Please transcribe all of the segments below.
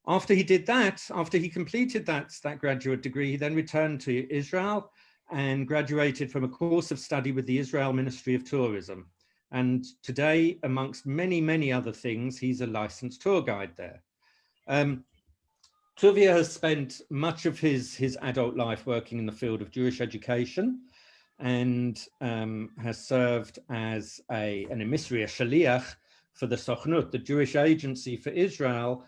After he did that, after he completed that graduate degree, he then returned to Israel and graduated from a course of study with the Israel Ministry of Tourism. And today, amongst many, many other things, he's a licensed tour guide there. Tuvia has spent much of his adult life working in the field of Jewish education and has served as an emissary, a shaliach, for the Sochnut, the Jewish Agency for Israel.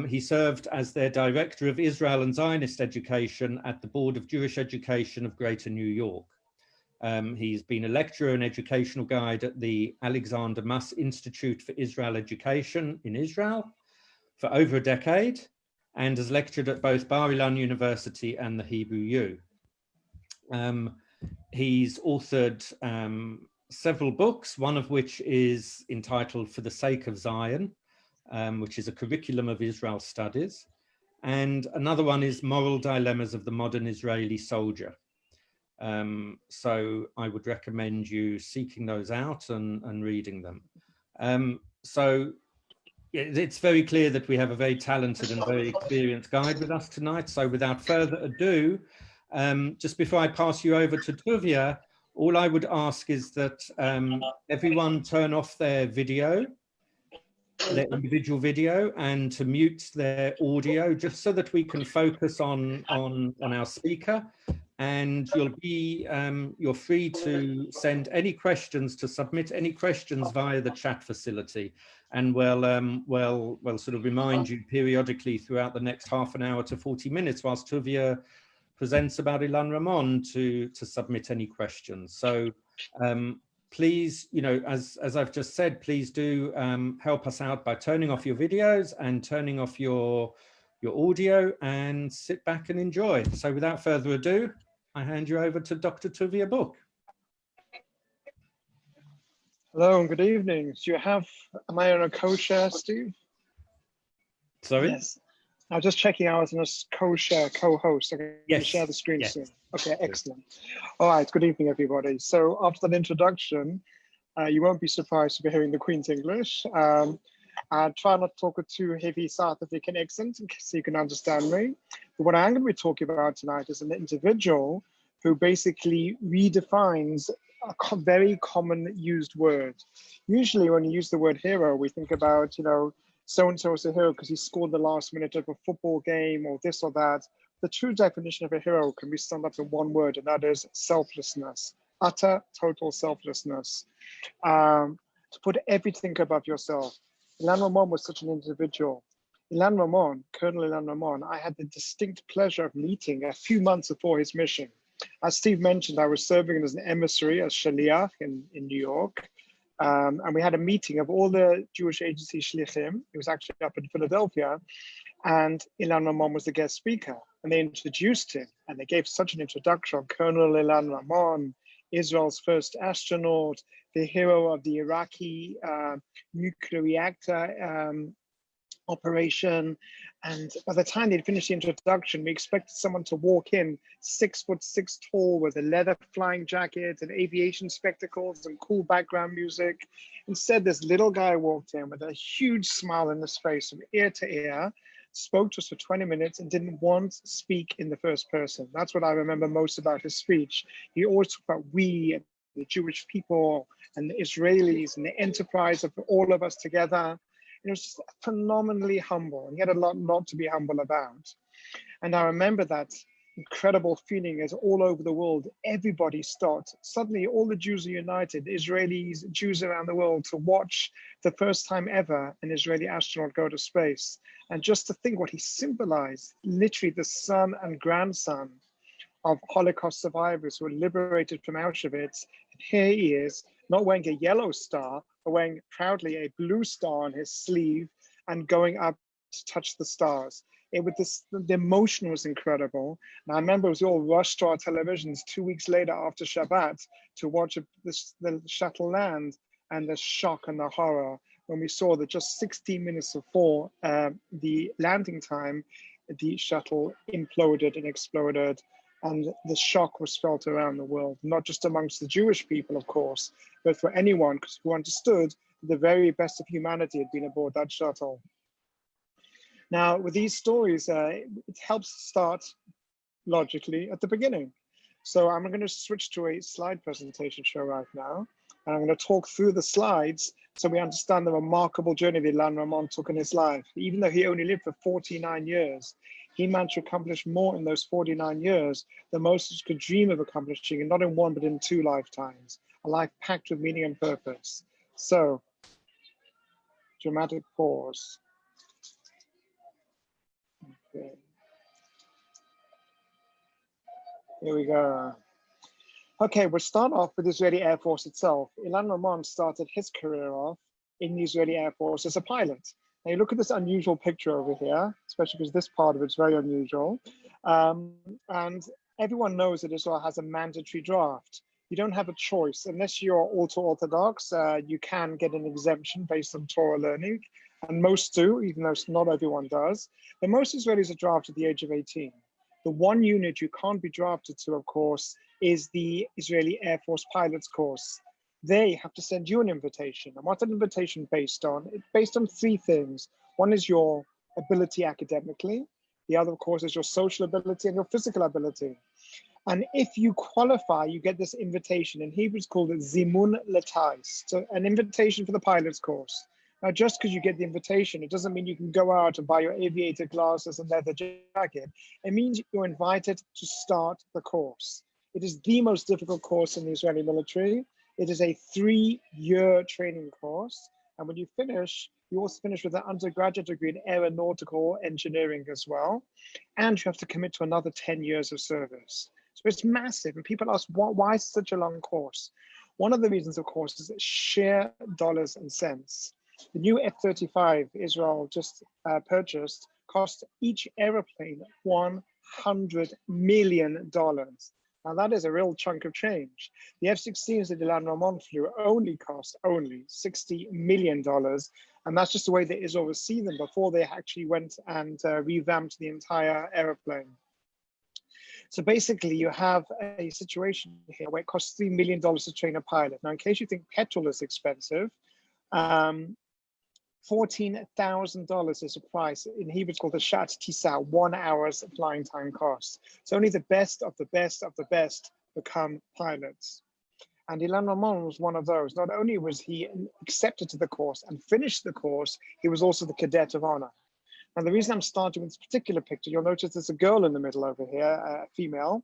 He served as their Director of Israel and Zionist Education at the Board of Jewish Education of Greater New York. He's been a lecturer and educational guide at the Alexander Muss Institute for Israel Education in Israel for over a decade, and has lectured at both Bar Ilan University and the Hebrew U. He's authored several books, one of which is entitled For the Sake of Zion, which is a curriculum of Israel studies. And another one is Moral Dilemmas of the Modern Israeli Soldier. So I would recommend you seeking those out and reading them. So it's very clear that we have a very talented and very experienced guide with us tonight. So without further ado, just before I pass you over to Tuvia, all I would ask is that everyone turn off their video, their individual video, and to mute their audio, just so that we can focus on our speaker. And you're free to send any questions, to submit any questions via the chat facility, and we'll sort of remind you periodically throughout the next half an hour to 40 minutes whilst Tuvia presents about Ilan Ramon to submit any questions. So please, as I've just said, please do help us out by turning off your videos and turning off your audio, and sit back and enjoy. So without further ado, I hand you over to Dr. Tuvia Book. Hello and good evening. So am I on a co-share, Steve? Sorry? Yes. I was just checking I was on a co-share, co-host. I can share the screen soon. Okay, excellent. All right, good evening, everybody. So after that introduction, you won't be surprised to be hearing the Queen's English. I try not to talk with too heavy South African accent so you can understand me. But what I'm going to be talking about tonight is an individual who basically redefines a very common used word. Usually when you use the word hero, we think about, so-and-so is a hero because he scored the last minute of a football game or this or that. The true definition of a hero can be summed up in one word, and that is selflessness, utter, total selflessness. To put everything above yourself. Ilan Ramon was such an individual. Ilan Ramon, Colonel Ilan Ramon, I had the distinct pleasure of meeting a few months before his mission. As Steve mentioned, I was serving as an emissary, as shaliach in New York. And we had a meeting of all the Jewish agency shlichim. It was actually up in Philadelphia. And Ilan Ramon was the guest speaker. And they introduced him. And they gave such an introduction. Colonel Ilan Ramon, Israel's first astronaut, the hero of the Iraqi nuclear reactor operation. And by the time they'd finished the introduction, we expected someone to walk in 6'6" tall with a leather flying jacket and aviation spectacles and cool background music. Instead, this little guy walked in with a huge smile on his face from ear to ear, spoke to us for 20 minutes and didn't once speak in the first person. That's what I remember most about his speech. He always talked about we, and the Jewish people and the Israelis and the enterprise of all of us together. It was just phenomenally humble, and he had a lot to be humble about. And I remember that incredible feeling as all over the world, everybody stopped. Suddenly all the Jews are united, Israelis, Jews around the world, to watch the first time ever an Israeli astronaut go to space. And just to think what he symbolized, literally the son and grandson of Holocaust survivors who were liberated from Auschwitz. And here he is, not wearing a yellow star, but wearing proudly a blue star on his sleeve and going up to touch the stars. The emotion was incredible. And I remember we all rushed to our televisions 2 weeks later after Shabbat to watch the shuttle land, and the shock and the horror when we saw that just 16 minutes before the landing time, the shuttle imploded and exploded. And the shock was felt around the world, not just amongst the Jewish people, of course, but for anyone who understood the very best of humanity had been aboard that shuttle. Now, with these stories, it helps start logically at the beginning. So I'm going to switch to a slide presentation show right now. And I'm going to talk through the slides so we understand the remarkable journey that Ilan Ramon took in his life. Even though he only lived for 49 years, he managed to accomplish more in those 49 years than most of us could dream of accomplishing, and not in one, but in 2 lifetimes. A life packed with meaning and purpose. So, dramatic pause. Okay. Here we go. Okay, we'll start off with the Israeli Air Force itself. Ilan Ramon started his career off in the Israeli Air Force as a pilot. Now you look at this unusual picture over here, especially because this part of it's very unusual. And everyone knows that Israel has a mandatory draft. You don't have a choice. Unless you're ultra-Orthodox, you can get an exemption based on Torah learning. And most do, even though not everyone does. But most Israelis are drafted at the age of 18. The one unit you can't be drafted to, of course, is the Israeli Air Force pilots course. They have to send you an invitation. And what's an invitation based on? It's based on 3 things. One is your ability academically. The other, of course, is your social ability and your physical ability. And if you qualify, you get this invitation. In Hebrew, it's called zimun letais, so an invitation for the pilot's course. Now, just because you get the invitation, it doesn't mean you can go out and buy your aviator glasses and leather jacket. It means you're invited to start the course. It is the most difficult course in the Israeli military. It is a 3-year training course. And when you finish, you also finish with an undergraduate degree in aeronautical engineering as well. And you have to commit to another 10 years of service. So it's massive. And people ask, why is such a long course? One of the reasons, of course, is sheer dollars and cents. The new F-35 Israel just purchased cost each airplane $100 million. Now that is a real chunk of change. The F-16s that Ilan Ramon flew only cost $60 million. And that's just the way that Israel was seeing them before they actually went and revamped the entire airplane. So basically you have a situation here where it costs $3 million to train a pilot. Now, in case you think petrol is expensive, $14,000 is the price. In Hebrew, it's called the shat tisa, 1 hour's flying time cost. So only the best of the best of the best become pilots. And Ilan Ramon was one of those. Not only was he accepted to the course and finished the course, he was also the cadet of honor. Now, the reason I'm starting with this particular picture, you'll notice there's a girl in the middle over here, a female.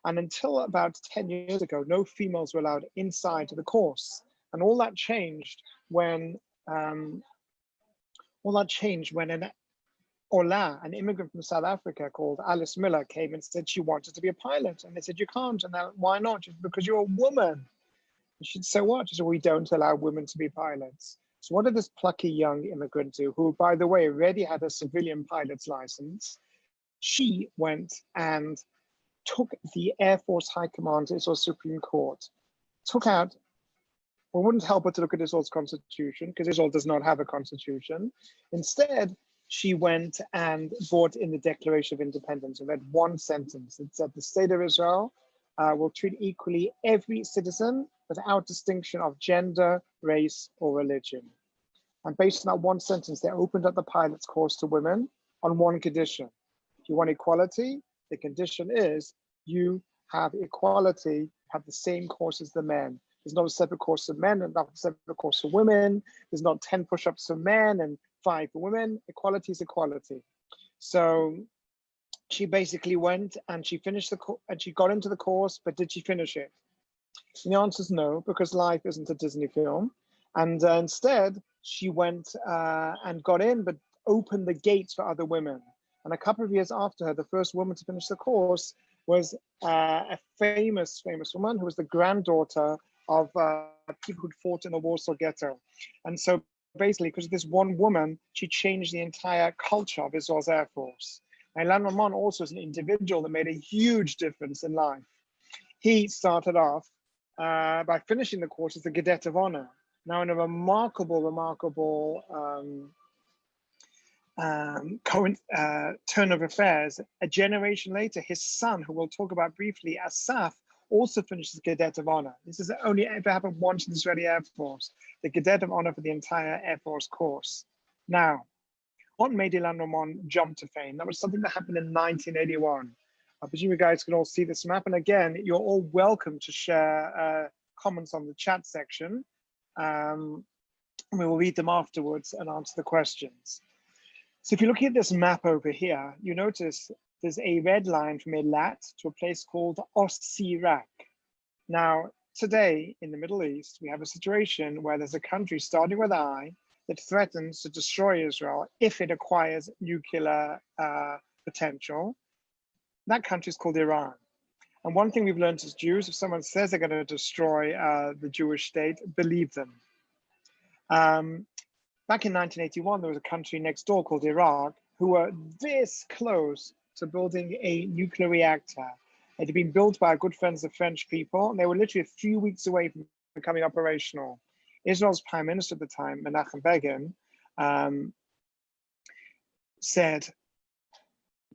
And until about 10 years ago, no females were allowed inside the course. And all that changed when an an immigrant from South Africa called Alice Miller, came and said she wanted to be a pilot. And they said, you can't. And now, why not? She said, because you're a woman. And she said, so what? She said, we don't allow women to be pilots. So what did this plucky young immigrant do, who, by the way, already had a civilian pilot's license? She went and took the Air Force High Command, Israel Supreme Court, took out, we wouldn't help her to look at Israel's constitution, because Israel does not have a constitution. Instead, she went and brought in the Declaration of Independence and read one sentence. It said, the state of Israel will treat equally every citizen without distinction of gender, race, or religion. And based on that one sentence, they opened up the pilot's course to women on one condition. If you want equality, the condition is you have equality, have the same course as the men. There's not a separate course for men and not a separate course for women. There's not 10 push-ups for men and 5 for women. Equality is equality. So she basically went and she finished and she got into the course, but did she finish it? And the answer is no, because life isn't a Disney film. And instead, she went and got in, but opened the gates for other women. And a couple of years after her, the first woman to finish the course was a famous woman who was the granddaughter of people who'd fought in the Warsaw Ghetto. And so basically, because of this one woman, she changed the entire culture of Israel's Air Force. And Ilan Ramon also is an individual that made a huge difference in life. He started off by finishing the course as the cadet of honor. Now, in a remarkable turn of affairs, a generation later, his son, who we'll talk about briefly, Asaf, also finished as cadet of honor. This has only ever happened once in the Israeli Air Force, the cadet of honor for the entire Air Force course. Now, what made Ilan Ramon jump to fame? That was something that happened in 1981. I presume you guys can all see this map. And again, you're all welcome to share comments on the chat section. And we will read them afterwards and answer the questions. So if you're looking at this map over here, you notice there's a red line from Eilat to a place called Ost-Iraq. Now, today in the Middle East, we have a situation where there's a country starting with I that threatens to destroy Israel if it acquires nuclear potential. That country is called Iran. And one thing we've learned as Jews, if someone says they're going to destroy the Jewish state, believe them. Back in 1981, there was a country next door called Iraq who were this close to building a nuclear reactor. It had been built by our good friends, the French people, and they were literally a few weeks away from becoming operational. Israel's prime minister at the time, Begin, said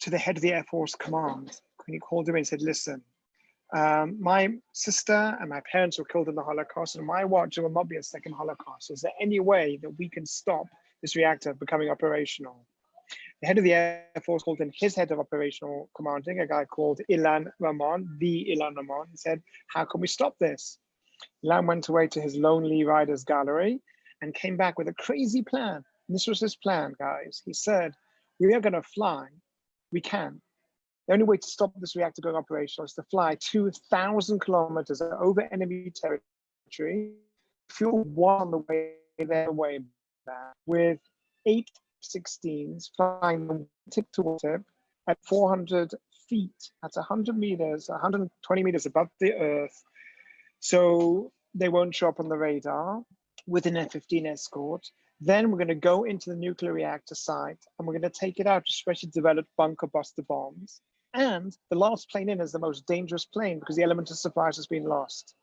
to the head of the Air Force Command, when he called him and said, listen, my sister and my parents were killed in the Holocaust, and on my watch, there will not be a second Holocaust. Is there any way that we can stop this reactor becoming operational? The head of the Air Force called in his head of operational commanding, a guy called Ilan Ramon, the Ilan Ramon, and said, how can we stop this? Ilan went away to his lonely riders gallery and came back with a crazy plan. And this was his plan, guys. He said, we are going to fly. We can. The only way to stop this reactor going operational is to fly 2,000 kilometers over enemy territory, fuel one on the way there, way back, with 8 F-16s flying them tip to tip at 400 feet. That's 100 meters, 120 meters above the Earth. So they won't show up on the radar with an F-15 escort. Then we're going to go into the nuclear reactor site and we're going to take it out to specially develop bunker buster bombs. And the last plane in is the most dangerous plane because the element of surprise has been lost.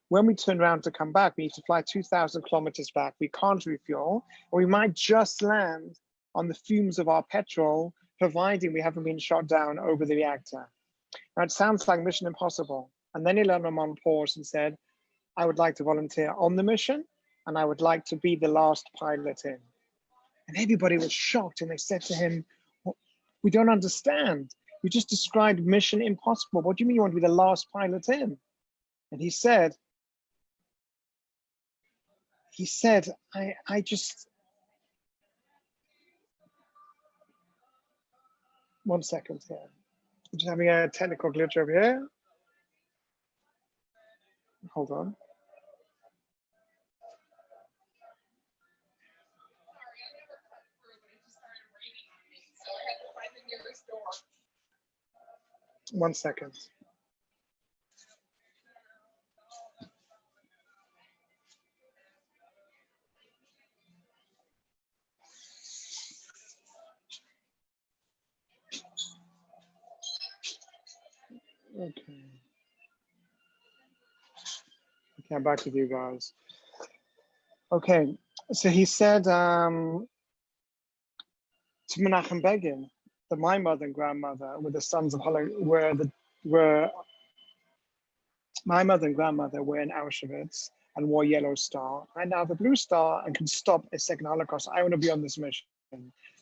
When we turn around to come back, we need to fly 2,000 kilometers back. We can't refuel, or we might just land on the fumes of our petrol, providing we haven't been shot down over the reactor. Now, it sounds like Mission Impossible. And then Ilan Ramon paused and said, I would like to volunteer on the mission, and I would like to be the last pilot in. And everybody was shocked, and they said to him, well, we don't understand. You just described Mission Impossible. What do you mean you want to be the last pilot in? And he said, I just, one second here. I'm just having a technical glitch over here. Hold on. One second. Okay. Okay, I'm back with you guys. Okay, so he said to Menachem Begin that my mother and grandmother were the sons of my mother and grandmother were in Auschwitz and wore Yellow Star. I now have a Blue Star and can stop a second Holocaust. I want to be on this mission.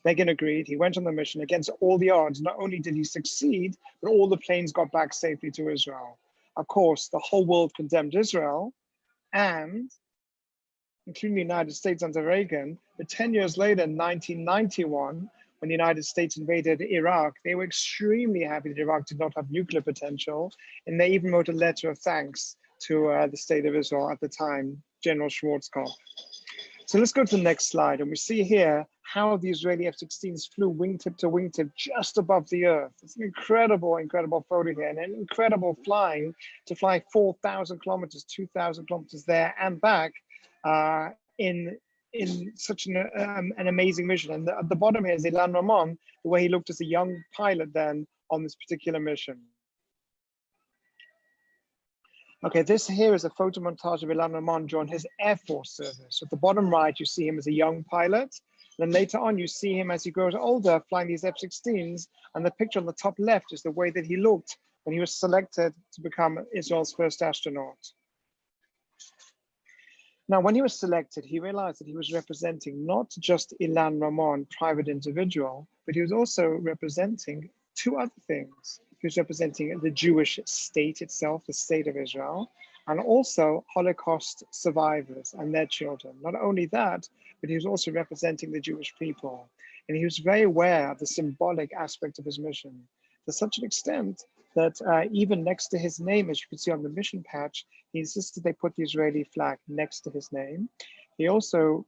Begin agreed. He went on the mission against all the odds. Not only did he succeed, but all the planes got back safely to Israel. Of course, the whole world condemned Israel, and including the United States under Reagan. But 10 years later, in 1991, when the United States invaded Iraq, they were extremely happy that Iraq did not have nuclear potential, and they even wrote a letter of thanks to the state of Israel at the time, General Schwarzkopf. So let's go to the next slide, and we see here how the Israeli F-16s flew wingtip to wingtip just above the Earth. It's an incredible, incredible photo here, and an incredible flying to fly 4,000 kilometers, 2,000 kilometers there and back in such an amazing mission. And at the bottom here is Ilan Ramon, the way he looked as a young pilot then on this particular mission. Okay, this here is a photo montage of Ilan Ramon during his Air Force service. At the bottom right, you see him as a young pilot. Then later on, you see him as he grows older flying these F-16s. And the picture on the top left is the way that he looked when he was selected to become Israel's first astronaut. Now, when he was selected, he realized that he was representing not just Ilan Ramon, private individual, but he was also representing two other things. He was representing the Jewish state itself, the state of Israel, and also Holocaust survivors and their children. Not only that, but he was also representing the Jewish people. And he was very aware of the symbolic aspect of his mission, to such an extent that even next to his name, as you can see on the mission patch, he insisted they put the Israeli flag next to his name. He also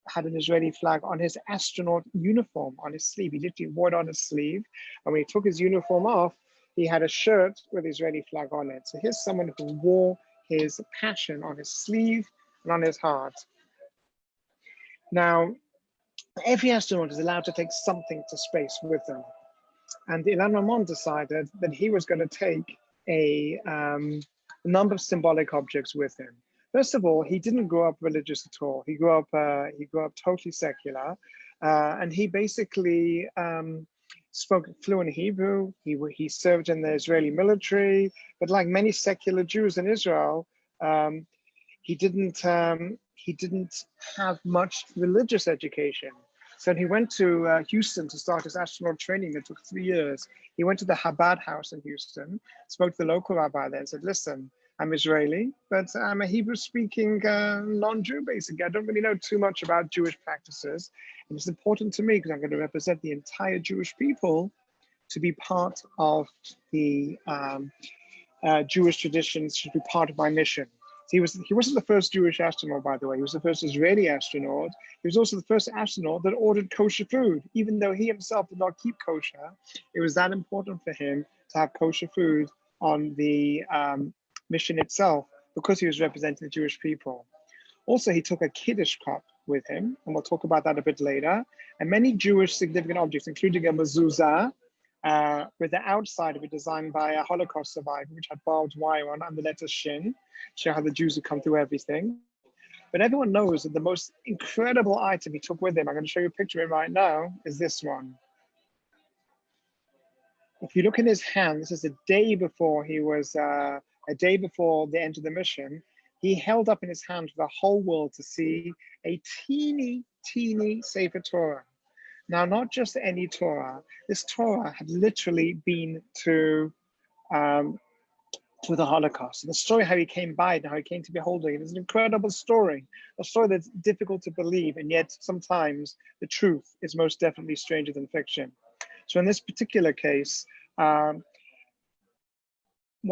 had an Israeli flag on his astronaut uniform on his sleeve. He literally wore it on his sleeve. And when he took his uniform off, he had a shirt with the Israeli flag on it. So here's someone who wore his passion on his sleeve and on his heart. Now, every astronaut is allowed to take something to space with them. And Ilan Ramon decided that he was going to take a number of symbolic objects with him. First of all, he didn't grow up religious at all. He grew up totally secular, and he basically spoke fluent Hebrew. He served in the Israeli military, but like many secular Jews in Israel, he didn't have much religious education. So he went to Houston to start his astronaut training. It took 3 years. He went to the Chabad house in Houston, spoke to the local rabbi there and said, listen, I'm Israeli, but I'm a Hebrew-speaking non-Jew, basically. I don't really know too much about Jewish practices. And it's important to me because I'm going to represent the entire Jewish people to be part of the Jewish traditions, should be part of my mission. He wasn't the first Jewish astronaut, by the way. He was the first Israeli astronaut. He was also the first astronaut that ordered kosher food. Even though he himself did not keep kosher, it was that important for him to have kosher food on the mission itself because he was representing the Jewish people. Also, he took a Kiddush cup with him, and we'll talk about that a bit later, and many Jewish significant objects, including a mezuzah, with the outside of it designed by a Holocaust survivor, which had barbed wire on and the letter Shin, show how the Jews had come through everything. But everyone knows that the most incredible item he took with him, I'm going to show you a picture of it right now, is this one. If you look in his hand, this is a day before he was, a day before the end of the mission, he held up in his hand for the whole world to see a teeny Sefer Torah. Now, not just any Torah, this Torah had literally been to the Holocaust. And the story how he came by it and how he came to be holding it is an incredible story, a story that's difficult to believe, and yet sometimes the truth is most definitely stranger than fiction. So in this particular case, one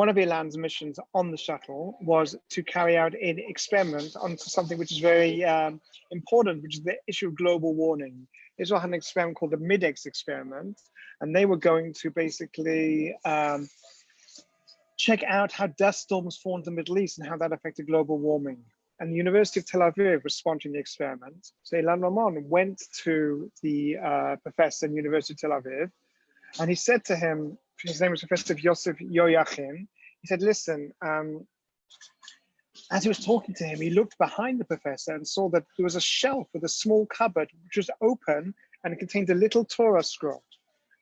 of Ilan's missions on the shuttle was to carry out an experiment onto something which is very important, which is the issue of global warming. Israel had an experiment called the Mid-X experiment, and they were going to basically check out how dust storms formed in the Middle East and how that affected global warming. And the University of Tel Aviv was sponsoring the experiment. So Ilan Ramon went to the professor in the University of Tel Aviv, and he said to him, his name was Professor Yosef Yoyachim, he said, listen, as he was talking to him, he looked behind the professor and saw that there was a shelf with a small cupboard which was open and it contained a little Torah scroll.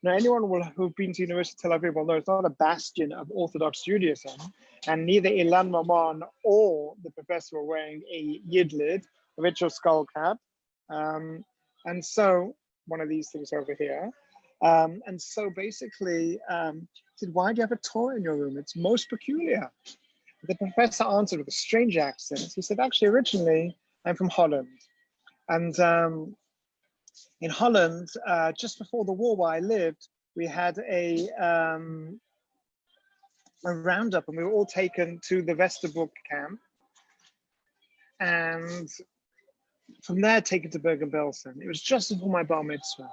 Now, anyone who's been to University of Tel Aviv will know it's not a bastion of Orthodox Judaism, and neither Ilan Ramon or the professor were wearing a yidlid, a ritual skull cap. And so, one of these things over here. And so basically, he said, why do you have a Torah in your room? It's most peculiar. The professor answered with a strange accent. He said, actually, originally, I'm from Holland. And in Holland, just before the war where I lived, we had a roundup and we were all taken to the Westerbork camp. And from there, taken to Bergen-Belsen. It was just before my bar mitzvah.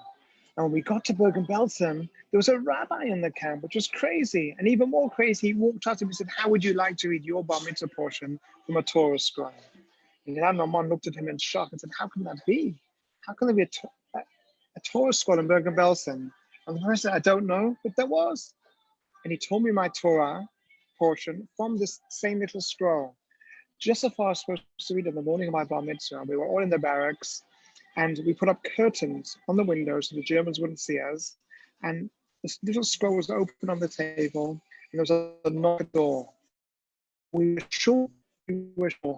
And when we got to Bergen-Belsen, there was a rabbi in the camp, which was crazy. And even more crazy, he walked up to me and said, how would you like to read your bar mitzvah portion from a Torah scroll? And Ilan Ramon looked at him in shock and said, how can that be? How can there be a Torah scroll in Bergen-Belsen? And the person said, I don't know, but there was. And he told me my Torah portion from this same little scroll. Just as I was supposed to read in the morning of my bar mitzvah, we were all in the barracks, and we put up curtains on the windows so the Germans wouldn't see us. And this little scroll was open on the table, and there was a knock at the door. We were sure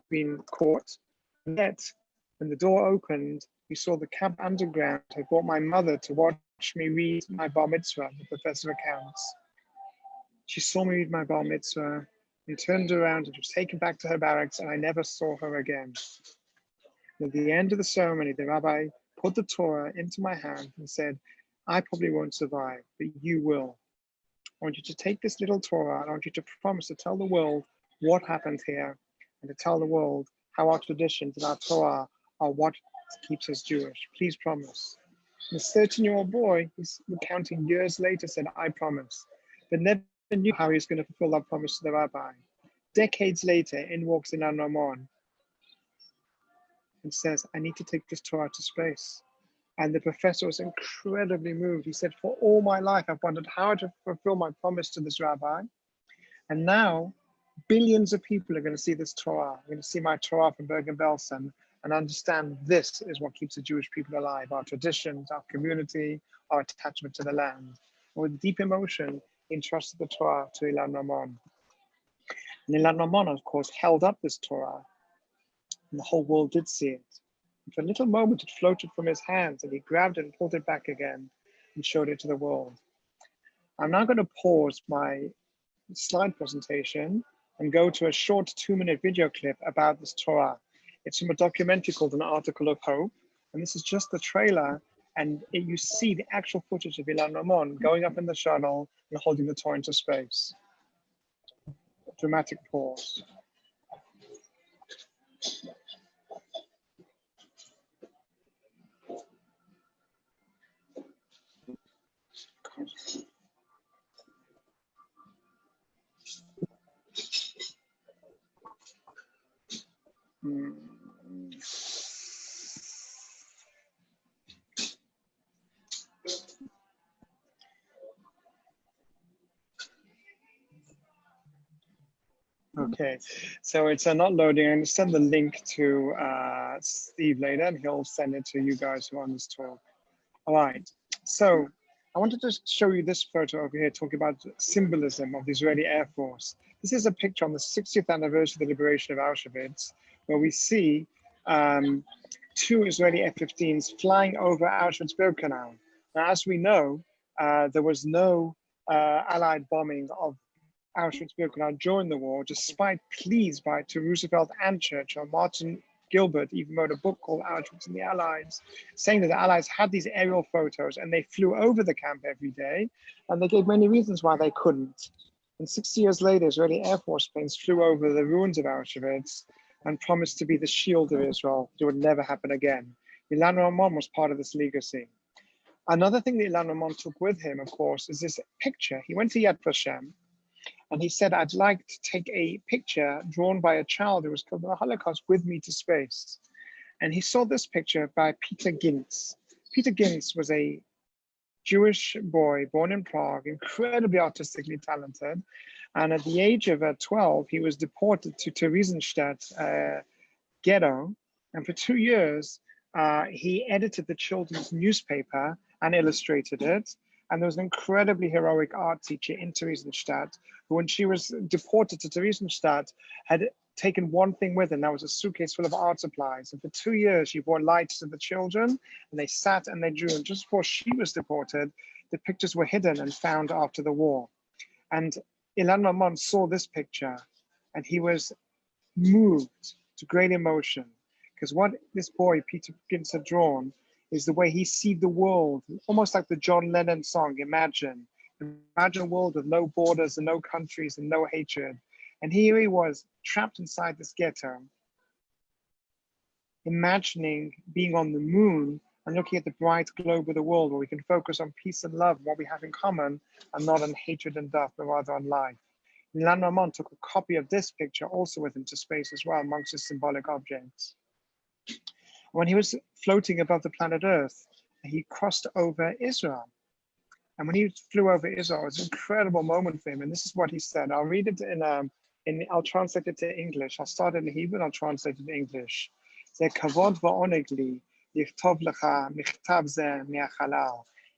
being caught, Yet, when the door opened, we saw the camp underground had brought my mother to watch me read my bar mitzvah, the professor recounts. She saw me read my bar mitzvah and turned around and was taken back to her barracks, and I never saw her again. At the end of the ceremony, the rabbi put the Torah into my hand and said, I probably won't survive, but you will. I want you to take this little Torah and I want you to promise to tell the world what happened here and to tell the world how our traditions and our Torah are what keeps us Jewish. Please promise. And this 13-year-old boy, he's recounting years later, said, I promise, but never knew how he was going to fulfill that promise to the rabbi. Decades later, in walks Ilan Ramon and says, I need to take this Torah to space. And the professor was incredibly moved. He said, for all my life, I've wondered how to fulfill my promise to this rabbi. And now billions of people are going to see this Torah. They're going to see my Torah from Bergen-Belsen and understand this is what keeps the Jewish people alive, our traditions, our community, our attachment to the land. And with deep emotion, he entrusted the Torah to Ilan Ramon. And Ilan Ramon, of course, held up this Torah, and the whole world did see it. And for a little moment, it floated from his hands, and he grabbed it and pulled it back again and showed it to the world. I'm now going to pause my slide presentation and go to a short 2-minute video clip about this Torah. It's from a documentary called An Article of Hope, and this is just the trailer, and you see the actual footage of Ilan Ramon going up in the shuttle and holding the Torah into space. Dramatic pause. Okay, so it's not loading. I'm going to send the link to Steve later, and he'll send it to you guys who are on this talk. All right, so I wanted to show you this photo over here, talking about symbolism of the Israeli Air Force. This is a picture on the 60th anniversary of the liberation of Auschwitz, where we see 2 Israeli F-15s flying over Auschwitz-Birkenau. Now, as we know, there was no Allied bombing of Auschwitz-Birkenau during the war, despite pleas to Roosevelt and Churchill. Martin Gilbert even wrote a book called Auschwitz and the Allies, saying that the Allies had these aerial photos and they flew over the camp every day, and they gave many reasons why they couldn't. And 60 years later, Israeli Air Force planes flew over the ruins of Auschwitz and promised to be the shield of Israel. It would never happen again. Ilan Ramon was part of this legacy. Another thing that Ilan Ramon took with him, of course, is this picture. He went to Yad Vashem, and he said, I'd like to take a picture drawn by a child who was killed in the Holocaust with me to space. And he saw this picture by Peter Ginz. Peter Ginz was a Jewish boy born in Prague, incredibly artistically talented. And at the age of 12, he was deported to Theresienstadt ghetto. And for 2 years, he edited the children's newspaper and illustrated it. And there was an incredibly heroic art teacher in Theresienstadt who, when she was deported to Theresienstadt, had taken one thing with her, and that was a suitcase full of art supplies. And for 2 years, she brought lights to the children, and they sat and they drew. And just before she was deported, the pictures were hidden and found after the war. And Ilan Ramon saw this picture, and he was moved to great emotion, because what this boy, Peter Ginz, had drawn is the way he sees the world, almost like the John Lennon song, Imagine. Imagine a world with no borders and no countries and no hatred. And here he was, trapped inside this ghetto, imagining being on the moon and looking at the bright globe of the world where we can focus on peace and love, what we have in common, and not on hatred and death, but rather on life. Ilan Ramon took a copy of this picture also with him to space as well, amongst his symbolic objects. When he was floating above the planet Earth, he crossed over Israel. And when he flew over Israel, it was an incredible moment for him. And this is what he said. I'll read it I'll translate it to English. I'll start in Hebrew and I'll translate it in English.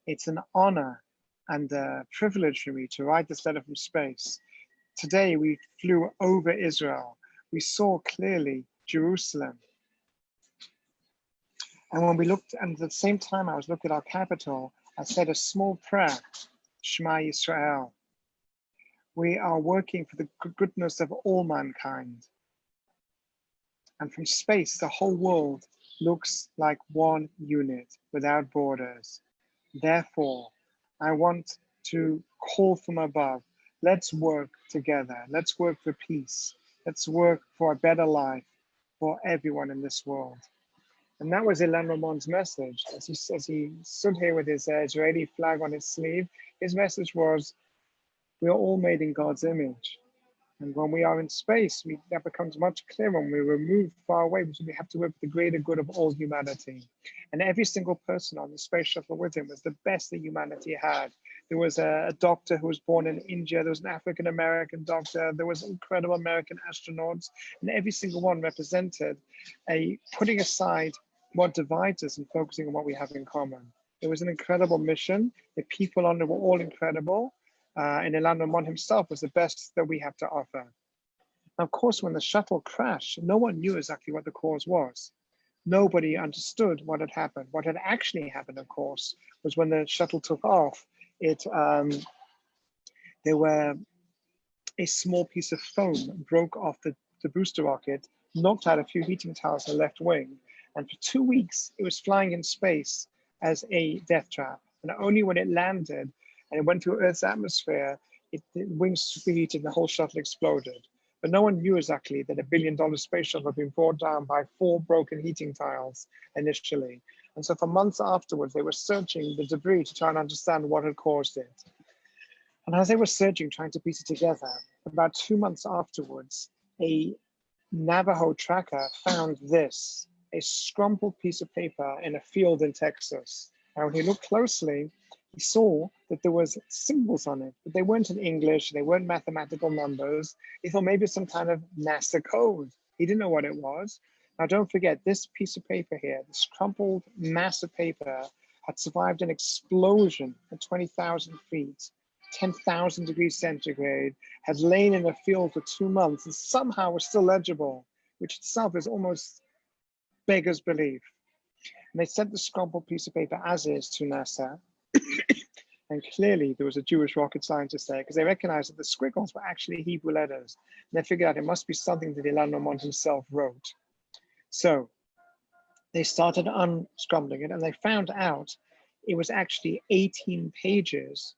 It's an honor and a privilege for me to write this letter from space. Today we flew over Israel. We saw clearly Jerusalem. And when we looked, and at the same time I was looking at our capital, I said a small prayer, Shema Yisrael. We are working for the goodness of all mankind. And from space, the whole world looks like one unit without borders. Therefore, I want to call from above. Let's work together. Let's work for peace. Let's work for a better life for everyone in this world. And that was Ilan Ramon's message. As he stood here with his Israeli flag on his sleeve, his message was, we are all made in God's image. And when we are in space, that becomes much clearer. When we remove far away, because we have to work for the greater good of all humanity. And every single person on the space shuttle with him was the best that humanity had. There was a doctor who was born in India. There was an African-American doctor. There was incredible American astronauts. And every single one represented putting aside what divides us and focusing on what we have in common. It was an incredible mission. The people on it were all incredible. And Ilan Ramon himself was the best that we have to offer. Now, of course, when the shuttle crashed, no one knew exactly what the cause was. Nobody understood what had happened. What had actually happened, of course, was when the shuttle took off, there were a small piece of foam broke off the booster rocket, knocked out a few heating towers on the left wing. And for 2 weeks, it was flying in space as a death trap. And only when it landed and it went through Earth's atmosphere, the wings superheated and the whole shuttle exploded. But no one knew exactly that $1 billion space shuttle had been brought down by 4 broken heating tiles initially. And so for months afterwards, they were searching the debris to try and understand what had caused it. And as they were searching, trying to piece it together, about 2 months afterwards, a Navajo tracker found this, a scrumpled piece of paper in a field in Texas. And when he looked closely, he saw that there was symbols on it, but they weren't in English, they weren't mathematical numbers. He thought maybe some kind of NASA code. He didn't know what it was. Now don't forget, this piece of paper here, this crumpled mass of paper, had survived an explosion at 20,000 feet, 10,000 degrees centigrade, had lain in a field for 2 months and somehow was still legible, which itself is almost beggars belief. And they sent the scrumpled piece of paper as is to NASA. And clearly there was a Jewish rocket scientist there because they recognized that the squiggles were actually Hebrew letters. And they figured out it must be something that Ilan Ramon himself wrote. So they started unscrambling it and they found out it was actually 18 pages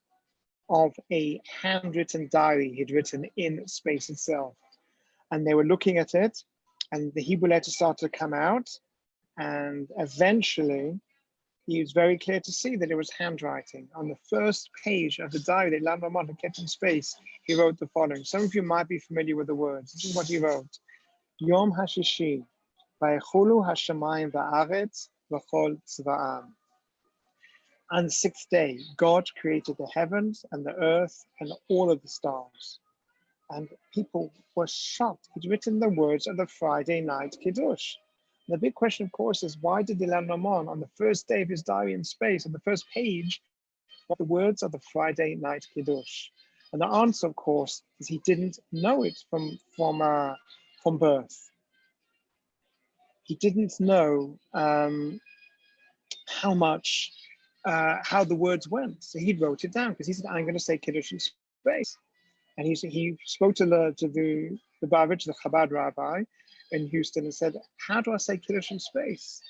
of a handwritten diary he'd written in space itself. And they were looking at it and the Hebrew letters started to come out. And eventually, it was very clear to see that it was handwriting. On the first page of the diary that Ilan Ramon had kept in space, he wrote the following. Some of you might be familiar with the words. This is what he wrote. Yom HaShishi, Vayechulu HaShamayim Va'aretz V'chol Tzva'am. On the 6th day, God created the heavens and the earth and all of the stars. And people were shocked. He'd written the words of the Friday night Kiddush. The big question, of course, is why did Ilan Ramon, on the first day of his diary in space, on the first page, write the words of the Friday night Kiddush? And the answer, of course, is he didn't know it from birth. He didn't know how the words went. So he wrote it down because he said, I'm going to say Kiddush in space. And he spoke to the Bavitch, the Chabad rabbi in Houston, and said, how do I say Kiddush in space?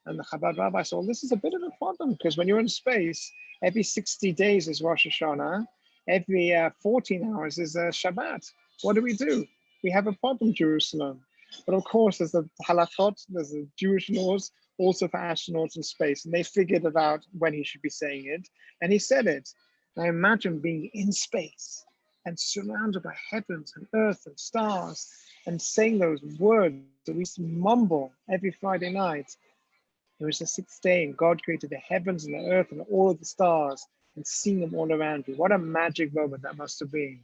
And the Chabad rabbi said, well, this is a bit of a problem because when you're in space, every 60 days is Rosh Hashanah, every 14 hours is Shabbat. What do? We have a problem, Jerusalem. But of course, there's the halachot, there's the Jewish laws also for astronauts in space, and they figured it out when he should be saying it, and he said it. Now imagine being in space and surrounded by heavens and earth and stars and saying those words that we mumble every Friday night. It was the 6th day and God created the heavens and the earth and all of the stars and seeing them all around you. What a magic moment that must have been.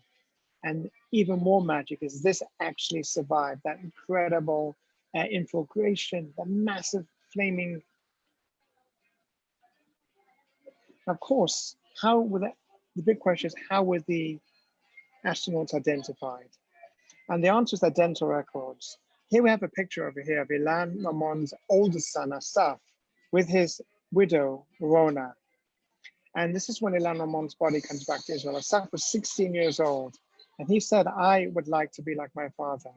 And even more magic is this actually survived, that incredible infiltration, the massive flaming. Of course, the big question is, how were the astronauts identified? And the answer is their dental records. Here we have a picture over here of Ilan Ramon's oldest son, Asaf, with his widow, Rona. And this is when Ilan Ramon's body comes back to Israel. Asaf was 16 years old, and he said, I would like to be like my father.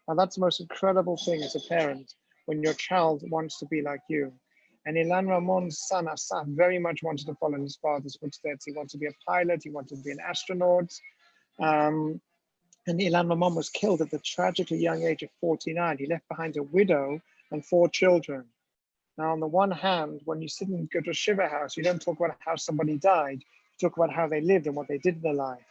Now that's the most incredible thing as a parent, when your child wants to be like you. And Ilan Ramon's son, Asaf, very much wanted to follow his father's footsteps. He wanted to be a pilot, he wanted to be an astronaut. And Ilan Ramon was killed at the tragically young age of 49. He left behind a widow and 4 children. Now, on the one hand, when you sit and go to a shiva house, you don't talk about how somebody died. You talk about how they lived and what they did in their life.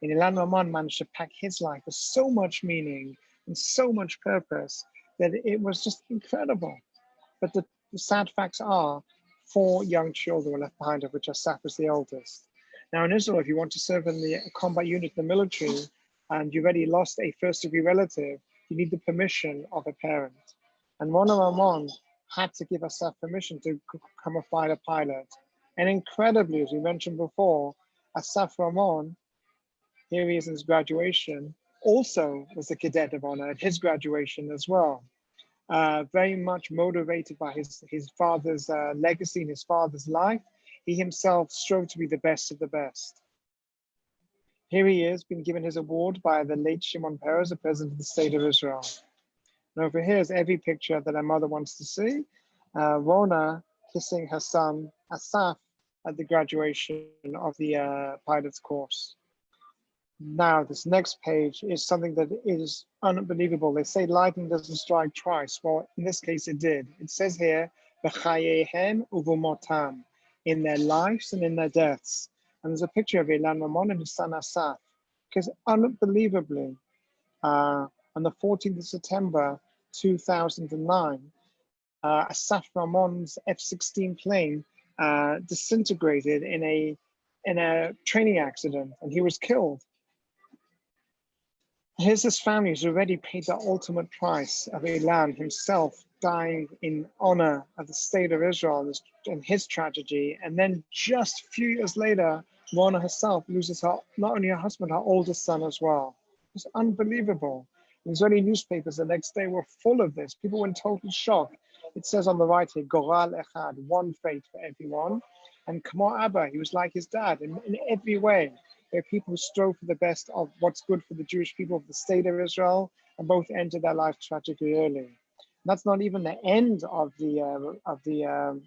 And Ilan Ramon managed to pack his life with so much meaning and so much purpose that it was just incredible. But the sad facts are 4 young children were left behind, of which Asaf was the oldest. Now, in Israel, if you want to serve in the combat unit in the military and you already lost a first-degree relative, you need the permission of a parent. And Rona Ramon had to give Asaf permission to become a fighter pilot. And incredibly, as we mentioned before, Asaf Ramon, here he is in his graduation, also was a cadet of honor at his graduation as well. Very much motivated by his father's legacy and his father's life, he himself strove to be the best of the best. Here he is, being given his award by the late Shimon Peres, the president of the state of Israel. And over here is every picture that her mother wants to see. Rona kissing her son, Asaf, at the graduation of the pilot's course. Now, this next page is something that is unbelievable. They say lightning doesn't strike twice. Well, in this case, it did. It says here, "V'chayehem uvumotam," in their lives and in their deaths. And there's a picture of Ilan Ramon and his son Asaf. Because unbelievably, on the 14th of September, 2009, Asaf Ramon's F-16 plane disintegrated in a training accident, and he was killed. Here's his family who's already paid the ultimate price of Ilan himself dying in honor of the state of Israel and his tragedy. And then just a few years later, Rona herself loses not only her husband, her oldest son as well. It's unbelievable. The Israeli newspapers the next day were full of this. People were in total shock. It says on the right here, Goral Echad, one fate for everyone. And Kamo Abba, he was like his dad in every way. There are people who strove for the best of what's good for the Jewish people of the state of Israel, and both ended their life tragically early. And that's not even the end of the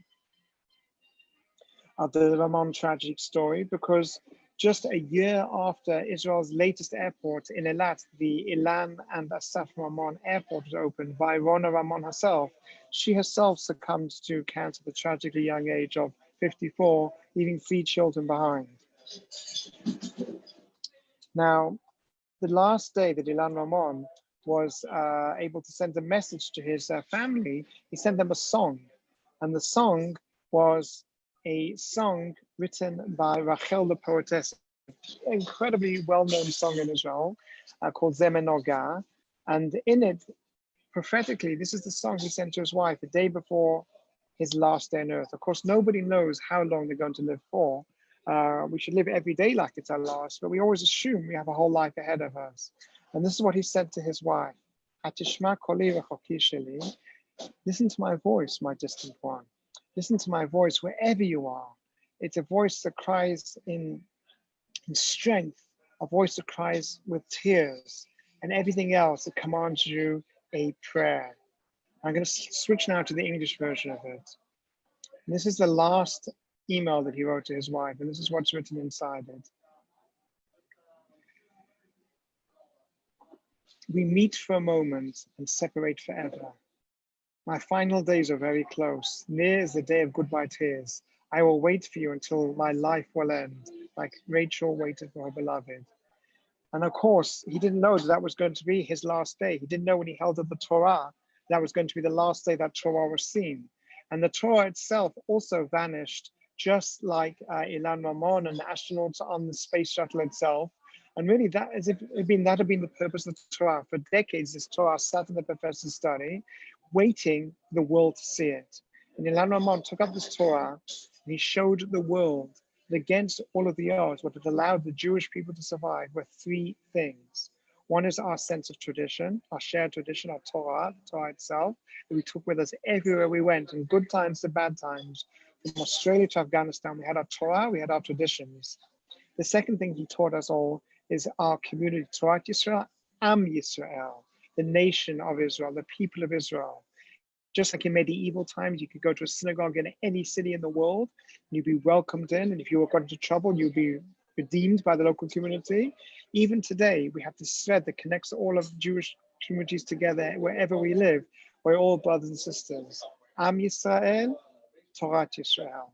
Ramon tragic story, because just a year after Israel's latest airport in Eilat, the Ilan and Asaf Ramon airport was opened by Rona Ramon herself. She herself succumbed to cancer at the tragically young age of 54, leaving 3 children behind. Now, the last day that Ilan Ramon was able to send a message to his family, he sent them a song. And the song was a song written by Rachel the poetess, an incredibly well-known song in Israel called Zemenoga. And in it, prophetically, this is the song he sent to his wife the day before his last day on earth. Of course, nobody knows how long they're going to live for. We should live every day like it's our last, but we always assume we have a whole life ahead of us. And this is what he said to his wife. Atishma koli rechoki sheli. Listen to my voice, my distant one. Listen to my voice wherever you are. It's a voice that cries in strength, a voice that cries with tears, and everything else that commands you a prayer. I'm going to switch now to the English version of it. And this is the last email that he wrote to his wife, and this is what's written inside it. We meet for a moment and separate forever. My final days are very close. Near is the day of goodbye tears. I will wait for you until my life will end, like Rachel waited for her beloved. And of course, he didn't know that was going to be his last day. He didn't know when he held up the Torah, that was going to be the last day that Torah was seen. And the Torah itself also vanished, just like Ilan Ramon and the astronauts on the space shuttle itself. And really, that had been the purpose of the Torah. For decades, this Torah sat in the professor's study, waiting for the world to see it. And Ilan Ramon took up this Torah, and he showed the world that against all of the odds, what had allowed the Jewish people to survive were 3 things. One is our sense of tradition, our shared tradition, our Torah itself, that we took with us everywhere we went, in good times to bad times. From Australia to Afghanistan, we had our Torah, we had our traditions. The second thing he taught us all is our community, Torah Yisrael, Am Yisrael, the nation of Israel, the people of Israel. Just like in medieval times, you could go to a synagogue in any city in the world, and you'd be welcomed in, and if you got into trouble, you'd be redeemed by the local community. Even today, we have this thread that connects all of Jewish communities together wherever we live. We're all brothers and sisters. Am Yisrael, Torah Yisrael.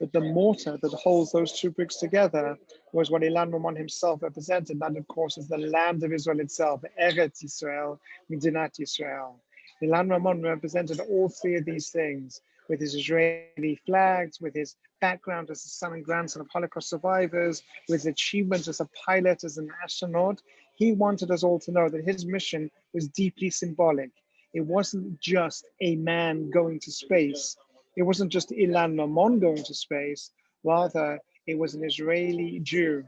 But the mortar that holds those two bricks together was what Ilan Ramon himself represented. That, of course, is the land of Israel itself, Eretz Yisrael, Medinat Yisrael. Ilan Ramon represented all three of these things, with his Israeli flags, with his background as the son and grandson of Holocaust survivors, with his achievements as a pilot, as an astronaut. He wanted us all to know that his mission was deeply symbolic. It wasn't just a man going to space. It wasn't just Ilan Ramon going to space. Rather, it was an Israeli Jew,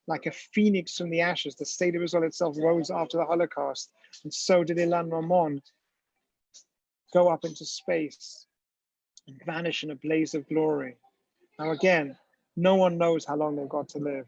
like a phoenix from the ashes. The state of Israel itself rose after the Holocaust, and so did Ilan Ramon go up into space and vanish in a blaze of glory. Now again, no one knows how long they've got to live.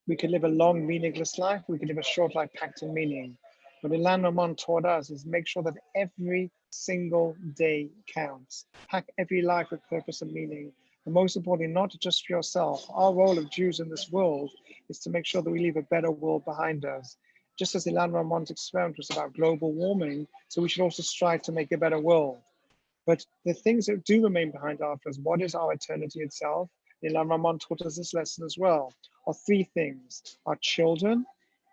We could live a long, meaningless life. We could live a short life packed in meaning. What Ilan Ramon taught us is make sure that every single day counts. Pack every life with purpose and meaning. And most importantly, not just for yourself. Our role of Jews in this world is to make sure that we leave a better world behind us. Just as Ilan Ramon's experiment was about global warming, so we should also strive to make a better world. But the things that do remain behind after us, what is our eternity itself? Ilan Ramon taught us this lesson as well, are three things. Our children,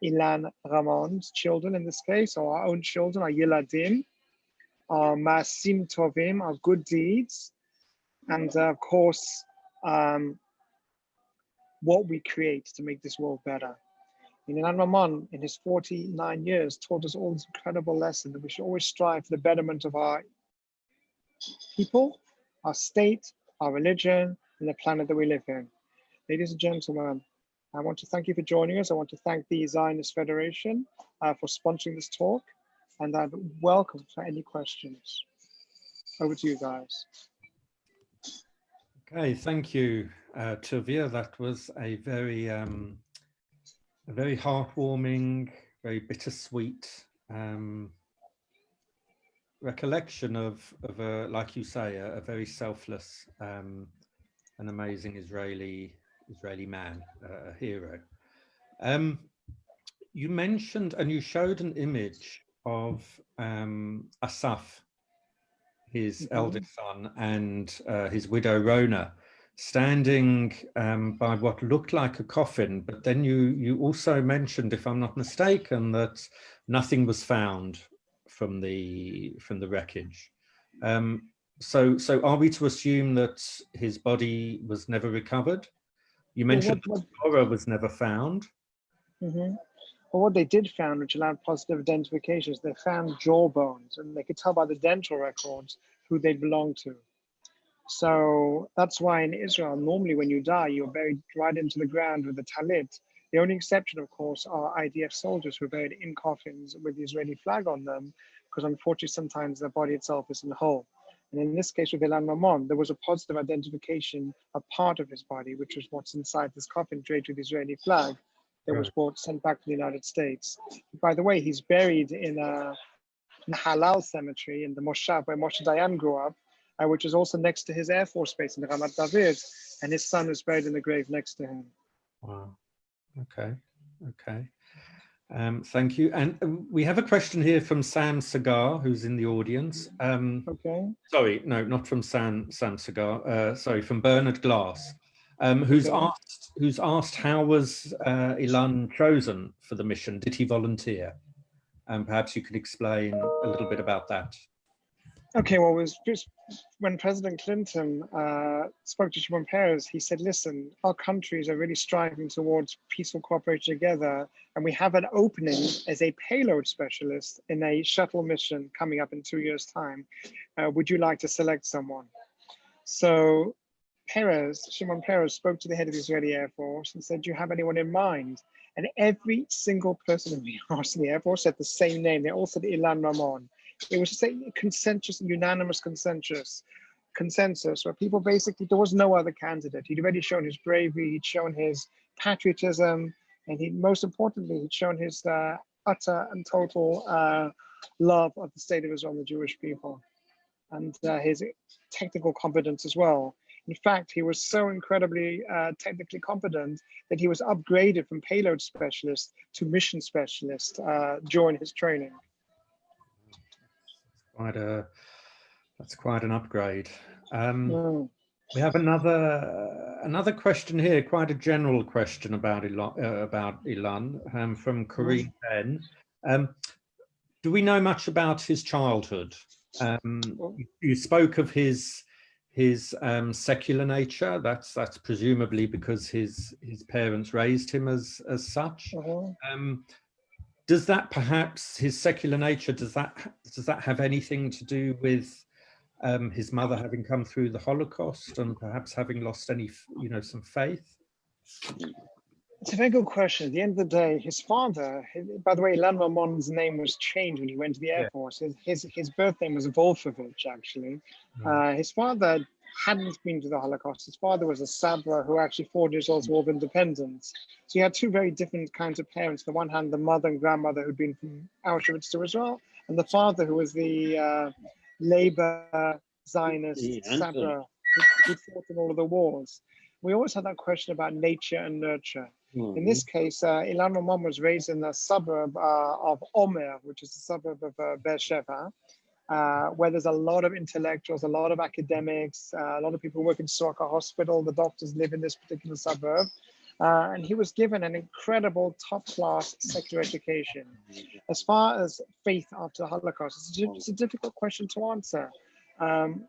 Ilan Ramon's children in this case, or our own children, our Yiladim, our Maasim Tovim, our good deeds, and of course, what we create to make this world better. And Ilan Ramon, in his 49 years, taught us all this incredible lesson that we should always strive for the betterment of our people, our state, our religion, and the planet that we live in. Ladies and gentlemen, I want to thank you for joining us. I want to thank the Zionist Federation for sponsoring this talk, and I'm welcome for any questions. Over to you guys. Okay, thank you, Tuvia. That was a very heartwarming, very bittersweet recollection of a, like you say, a very selfless and amazing Israeli man, a hero. You mentioned and you showed an image of Asaf, his eldest son, and his widow Rona, standing by what looked like a coffin, but then you also mentioned, if I'm not mistaken, that nothing was found from the wreckage. So are we to assume that his body was never recovered? You mentioned that Torah was never found. Well, what they did find, which allowed positive identifications, they found jawbones, and they could tell by the dental records who they belonged to. So that's why in Israel, normally when you die, you're buried right into the ground with a talit. The only exception, of course, are IDF soldiers who are buried in coffins with the Israeli flag on them, because unfortunately sometimes the body itself isn't whole. And in this case with Ilan Ramon, there was a positive identification of part of his body, which was what's inside this coffin draped with the Israeli flag that was sent back to the United States. By the way, he's buried in a halal cemetery in the Moshav where Moshe Dayan grew up, which is also next to his Air Force Base in the Ramat David, and his son is buried in the grave next to him. Wow. Okay. Thank you. And we have a question here from Sam Sagar, who's in the audience. Okay. Sorry, no, not from Sam Sagar. Sorry, from Bernard Glass, who's asked how was Ilan chosen for the mission? Did he volunteer? Perhaps you could explain a little bit about that. Okay, well, it was just when President Clinton spoke to Shimon Peres, he said, listen, our countries are really striving towards peaceful cooperation together, and we have an opening as a payload specialist in a shuttle mission coming up in 2 years' time. Would you like to select someone? So Shimon Peres spoke to the head of the Israeli Air Force and said, "Do you have anyone in mind?" And every single person in the Air Force said the same name. They all said Ilan Ramon. It was just a consensus, unanimous consensus where people basically, there was no other candidate. He'd already shown his bravery, he'd shown his patriotism, and most importantly, he'd shown his utter and total love of the state of Israel and the Jewish people, and his technical competence as well. In fact, he was so incredibly technically competent that he was upgraded from payload specialist to mission specialist during his training. That's quite an upgrade. We have another question here, quite a general question about Ilan from Corinne Ben. Do we know much about his childhood? You spoke of his secular nature. That's presumably because his parents raised him as such. Does that perhaps, his secular nature, does that have anything to do with his mother having come through the Holocaust and perhaps having lost some faith? It's a very good question. At the end of the day, his father, by the way, Ilan Ramon's name was changed when he went to the Air Force. His birth name was Wolfowitz, actually. His father hadn't been to the Holocaust. His father was a Sabra who actually fought Israel's War of Independence. So you had two very different kinds of parents. On the one hand, the mother and grandmother who'd been from Auschwitz to Israel, and the father who was the labor Zionist Sabra who fought in all of the wars. We always had that question about nature and nurture. In this case, Ilan Ramon was raised in the suburb of Omer, which is a suburb of Beersheba, where there's a lot of intellectuals, a lot of academics, a lot of people who work in Sorka Hospital. The doctors live in this particular suburb. And he was given an incredible top-class secular education. As far as faith after the Holocaust, it's a difficult question to answer, and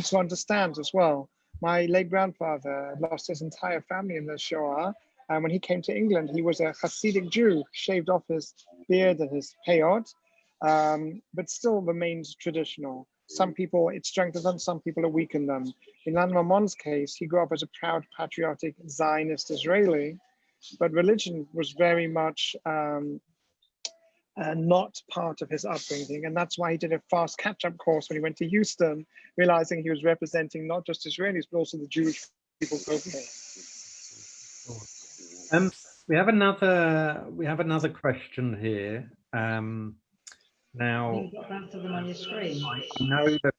to understand as well. My late grandfather lost his entire family in the Shoah. And when he came to England, he was a Hasidic Jew, shaved off his beard and his peyot, but still remains traditional. Some people, it strengthens them, some people, it weakened them. In Ilan Ramon's case, he grew up as a proud, patriotic Zionist Israeli, but religion was very much not part of his upbringing. And that's why he did a fast catch-up course when he went to Houston, realizing he was representing not just Israelis, but also the Jewish people globally. We have another question here. Now, them on your screen. I know that,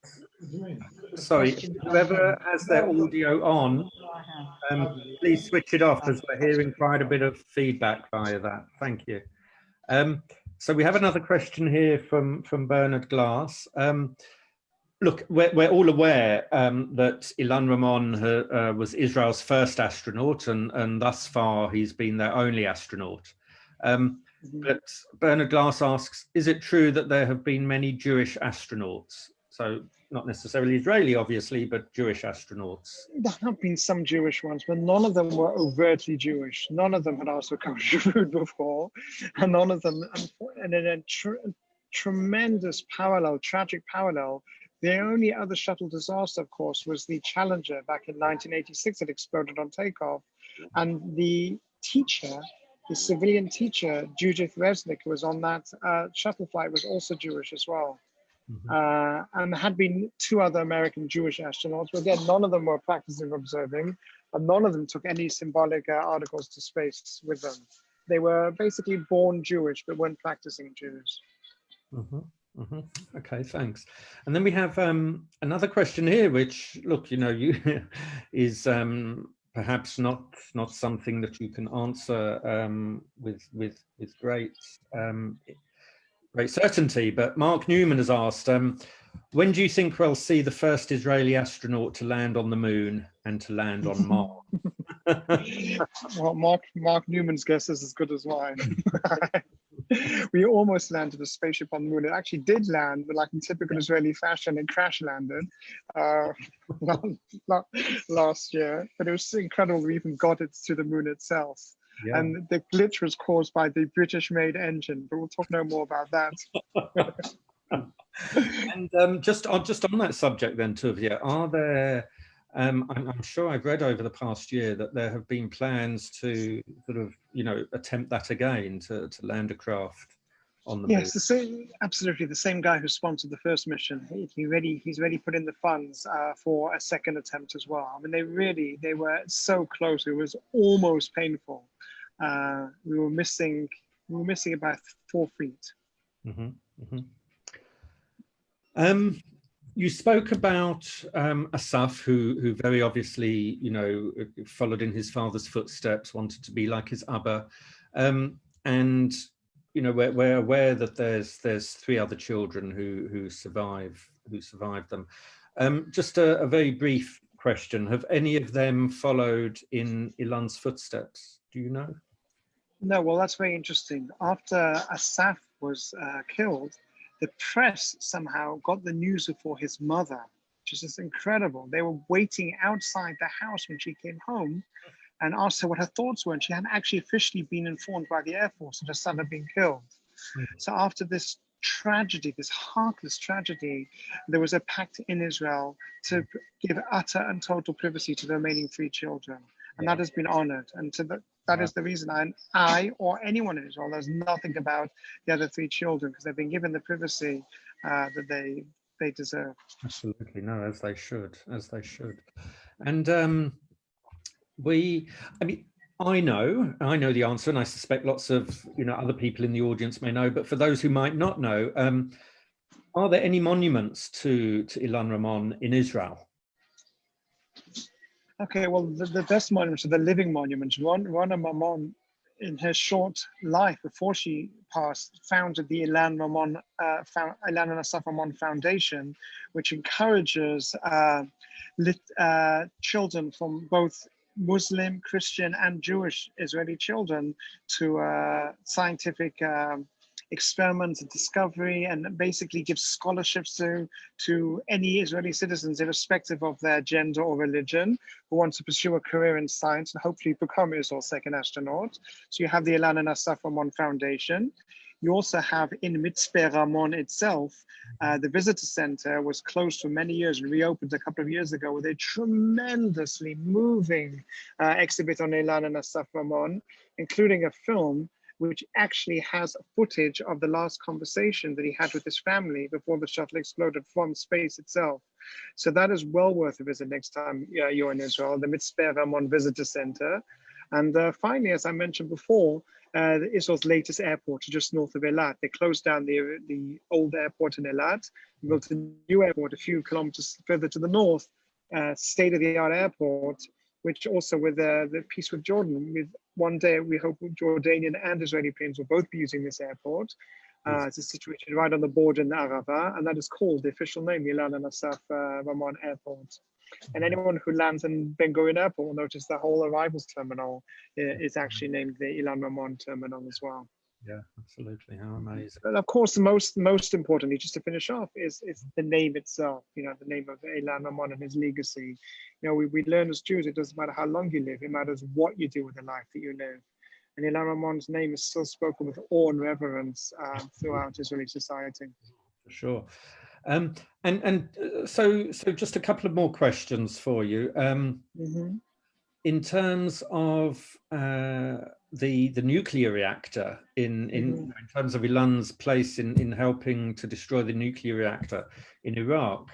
sorry, whoever has their audio on, please switch it off, as we're hearing quite a bit of feedback via that. Thank you. So we have another question here from Bernard Glass. Look, we're all aware that Ilan Ramon was Israel's first astronaut, and thus far he's been their only astronaut. But Bernard Glass asks, is it true that there have been many Jewish astronauts? So not necessarily Israeli, obviously, but Jewish astronauts. There have been some Jewish ones, but none of them were overtly Jewish. None of them had asked for kosher food before, and none of them, and in a tremendous parallel, tragic parallel, the only other shuttle disaster, of course, was the Challenger back in 1986 that exploded on takeoff. And the teacher, the civilian teacher, Judith Resnick, who was on that shuttle flight, was also Jewish as well. And there had been two other American Jewish astronauts, but again, none of them were practicing observing, and none of them took any symbolic articles to space with them. They were basically born Jewish, but weren't practicing Jews. Okay, thanks. And then we have another question here, which, look, is perhaps not something that you can answer with great certainty, but Mark Newman has asked, when do you think we'll see the first Israeli astronaut to land on the moon and to land on Mars? Well, Mark Newman's guess is as good as mine. We almost landed a spaceship on the moon. It actually did land, but like in typical Israeli fashion, it crash landed last year. But it was incredible we even got it to the moon itself. Yeah. And the glitch was caused by the British-made engine, but we'll talk no more about that. And just on that subject then, Tuvia, are there I'm sure I've read over the past year that there have been plans to sort of, attempt that again, to land a craft on the moon. Yes, absolutely. The same guy who sponsored the first mission, he's already put in the funds for a second attempt as well. I mean, they were so close. It was almost painful. We were missing about 4 feet. Mm-hmm, mm-hmm. You spoke about Asaf, who very obviously, followed in his father's footsteps, wanted to be like his Abba, and we're aware that there's 3 other children who survive them. Just a very brief question: have any of them followed in Ilan's footsteps? Do you know? No. Well, that's very interesting. After Asaf was killed, the press somehow got the news for his mother, which is just incredible. They were waiting outside the house when she came home and asked her what her thoughts were. And she hadn't actually officially been informed by the Air Force that her son had been killed. Mm-hmm. So after this tragedy, this heartless tragedy, there was a pact in Israel to give utter and total privacy to the remaining 3 children. And that has been honored. And so that is the reason I or anyone in Israel knows nothing about the other 3 children, because they've been given the privacy that they deserve. Absolutely. No, as they should. And I know the answer, and I suspect lots of other people in the audience may know, but for those who might not know, are there any monuments to Ilan Ramon in Israel? Okay, well, the best monuments are the living monuments. Rana Ramon, in her short life before she passed, founded the Ilan and Asaf Ramon Foundation, which encourages children from both Muslim, Christian, and Jewish Israeli children to scientific experiments and discovery, and basically gives scholarships to any Israeli citizens, irrespective of their gender or religion, who want to pursue a career in science and hopefully become Israel's second astronaut. So you have the Ilan and Asaf Ramon Foundation. You also have in Mesper Ramon itself, the visitor center was closed for many years and reopened a couple of years ago with a tremendously moving exhibit on Ilan and Asaf Ramon, including a film which actually has footage of the last conversation that he had with his family before the shuttle exploded from space itself. So that is well worth a visit next time you're in Israel, the Mesper Ramon Visitor Center. And finally, as I mentioned before, Israel's latest airport, just north of Eilat. They closed down the old airport in Eilat, built a new airport a few kilometers further to the north, state-of-the-art airport, which also with the peace with Jordan, with one day we hope Jordanian and Israeli planes will both be using this airport. It's situated right on the border in the Arava, and that is called, the official name, Ilan and Asaf Ramon Airport. And anyone who lands in Ben Gurion Airport will notice the whole arrivals terminal is actually named the Ilan Ramon terminal as well. Yeah, absolutely. How amazing. But of course, the most importantly, just to finish off, is the name itself, the name of Ilan Ramon and his legacy. We learn as Jews, it doesn't matter how long you live, it matters what you do with the life that you live. And Ilan Ramon's name is still spoken with awe and reverence throughout Israeli society. For sure. So just a couple of more questions for you. In terms of the nuclear reactor, in terms of Ilan's place in helping to destroy the nuclear reactor in Iraq,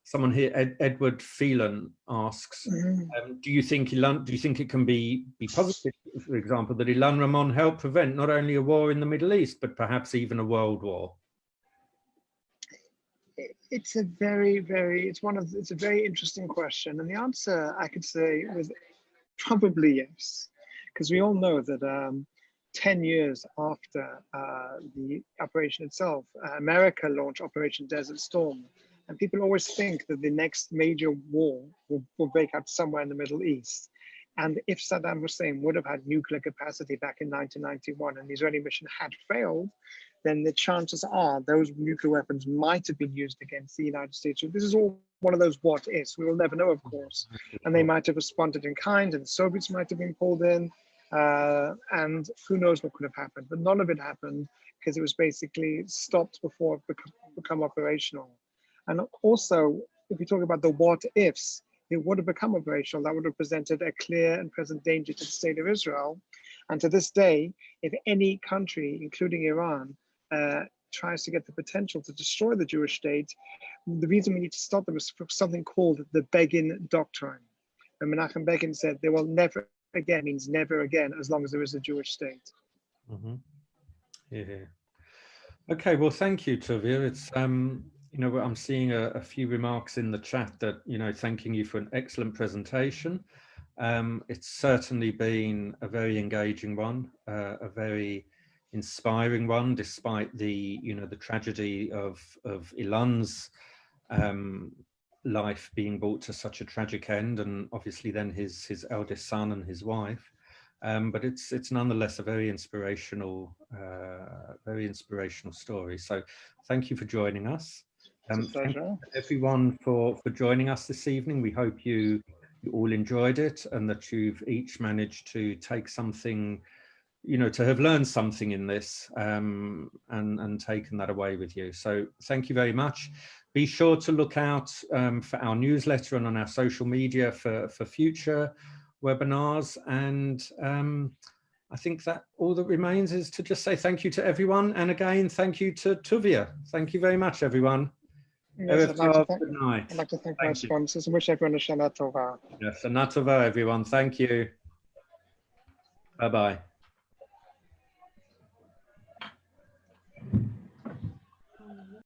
someone here, Edward Phelan, asks, do you think it can be positive, for example, that Ilan Ramon helped prevent not only a war in the Middle East, but perhaps even a world war? It's a very interesting question, and the answer I could say was probably yes, because we all know that 10 years after the operation itself, America launched Operation Desert Storm, and people always think that the next major war will break out somewhere in the Middle East. And if Saddam Hussein would have had nuclear capacity back in 1991 and the Israeli mission had failed, then the chances are those nuclear weapons might have been used against the United States. So this is all one of those what ifs. We will never know, of course. And they might have responded in kind, and the Soviets might have been pulled in, and who knows what could have happened. But none of it happened because it was basically stopped before it become operational. And also, if we talk about the what ifs, it would have become operational. That would have presented a clear and present danger to the state of Israel. And to this day, if any country, including Iran, tries to get the potential to destroy the Jewish state, the reason we need to stop them is for something called the Begin Doctrine. And Menachem Begin said, there will never again means never again, as long as there is a Jewish state. Mm-hmm. Yeah. Okay, well, thank you, Tuvia. It's, you know, I'm seeing a few remarks in the chat that, you know, thanking you for an excellent presentation. It's certainly been a very engaging one, a very inspiring one, despite the, you know, the tragedy of Ilan's life being brought to such a tragic end, and obviously then his eldest son and his wife. But it's nonetheless a very inspirational story. So thank you for joining us. Thank you everyone for joining us this evening. We hope you all enjoyed it, and that you've each managed to take something, you know, to have learned something in this, and taken that away with you. So thank you very much. Be sure to look out for our newsletter and on our social media for future webinars. And I think that all that remains is to just say thank you to everyone. And again, thank you to Tuvia. Thank you very much, everyone. Yes, Good night. I'd like to thank my sponsors and wish everyone a Shana Tova. Yes, Shana Tova, everyone. Thank you. Bye-bye.